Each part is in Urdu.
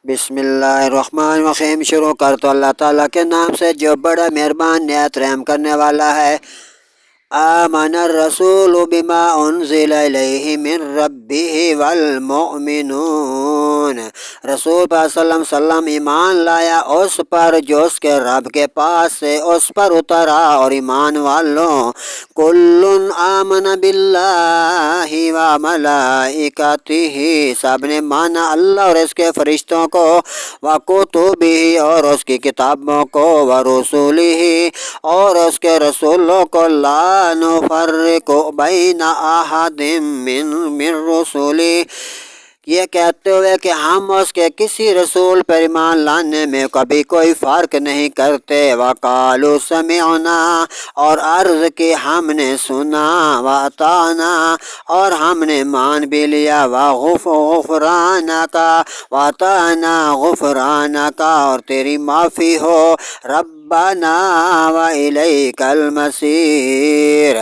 بسم اللہ الرحمن الرحیم۔ شروع کر تو اللہ تعالیٰ کے نام سے جو بڑا مہربان نہایت رحم کرنے والا ہے۔ آمن الرسول بما انزل الیہ من ربہ والمؤمنون۔ رسول صلی اللہ علیہ وسلم ایمان لایا اس پر جو اس کے رب کے پاس سے اس پر اترا، اور ایمان والوں کل آمن باللہ وملائکتہ، سب نے مانا اللہ اور اس کے فرشتوں کو، وکتبہ اور اس کی کتابوں کو، ورسلہ اور اس کے رسولوں کو، لا نفرق بین احد من رسلہ، یہ کہتے ہوئے کہ ہم اس کے کسی رسول پر ایمان لانے میں کبھی کوئی فرق نہیں کرتے۔ وقالوا سمعنا، اور عرض کی ہم نے سنا، واطعنا اور ہم نے مان بھی لیا، غفرانک واطعنا غفرانک اور تیری معافی ہو، ربنا والیک المصیر،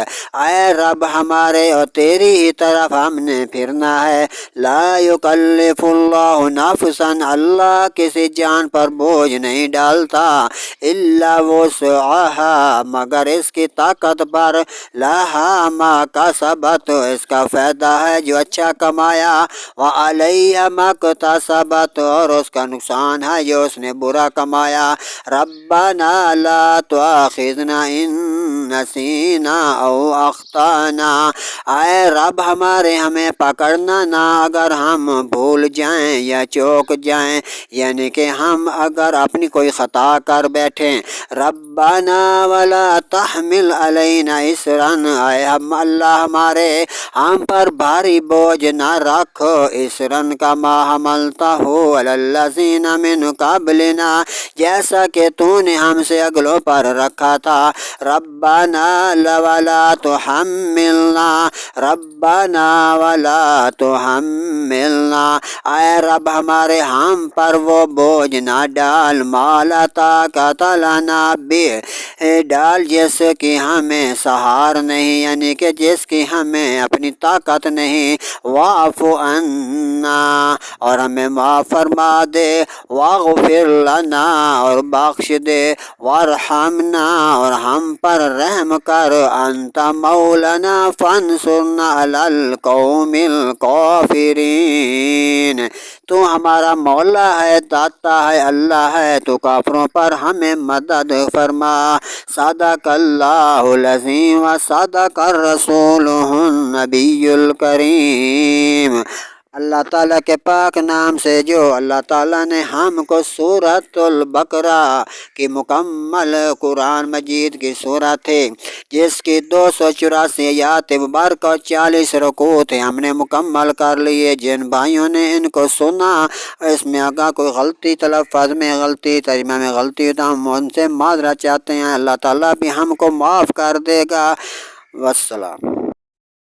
اے رب ہمارے اور تیری ہی طرف ہم نے پھرنا ہے۔ لا یکلف اللہ نفسا، اللہ کسی جان پر بوجھ نہیں ڈالتا، الا وسعها مگر اس کی طاقت پر، لہا ما کسبت اس کا فائدہ ہے جو اچھا کمایا، وعلیہا ما اکتسبت اور اس کا نقصان ہے جو اس نے برا کمایا۔ ربنا لا تؤاخذنا ان نسینا او اخطانا، اے رب ہمارے ہمیں پکڑنا نہ اگر ہم بھول جائیں یا چوک جائیں، یعنی کہ ہم اگر اپنی کوئی خطا کر بیٹھیں۔ ربنا ولا تحمل علینا اسرا، اے ہم اللہ ہمارے ہم پر بھاری بوجھ نہ رکھو، اسرن کما حملتہ علی الذین من قبلنا، جیسا کہ تو نے ہم سے اگلوں پر رکھا تھا۔ ربنا ولا تحملنا، ربنا ولا تحملنا، اے رب ہمارے ہم پر وہ بوجھ نہ ڈال، ما لا طاقت لنا بہ، ڈال جس کی ہمیں سہار نہیں، یعنی کہ جس کی ہمیں اپنی طاقت نہیں۔ واعف عنا اور ہمیں معاف فرما دے، واغفر لنا اور بخش دے، وارحمنا اور ہم پر رحم کر، انت مولانا فانصرنا علی القوم الکافرین، تو ہمارا مولا ہے، داتا ہے، اللہ ہے، تو کافروں پر ہمیں مدد فرما۔ صدق اللہ العظیم و صدق الرسول النبی الکریم۔ اللہ تعالیٰ کے پاک نام سے جو اللہ تعالیٰ نے ہم کو سورۃ البقرہ کی مکمل قرآن مجید کی سورت ہے، جس کی 284 آیات مبارکہ اور 40 رکوع تھے، ہم نے مکمل کر لیے۔ جن بھائیوں نے ان کو سنا اس میں اگر کوئی غلطی، تلفظ میں غلطی، ترجمہ میں غلطی تو ہم ان سے معذرت چاہتے ہیں، اللہ تعالیٰ بھی ہم کو معاف کر دے گا۔ والسلام۔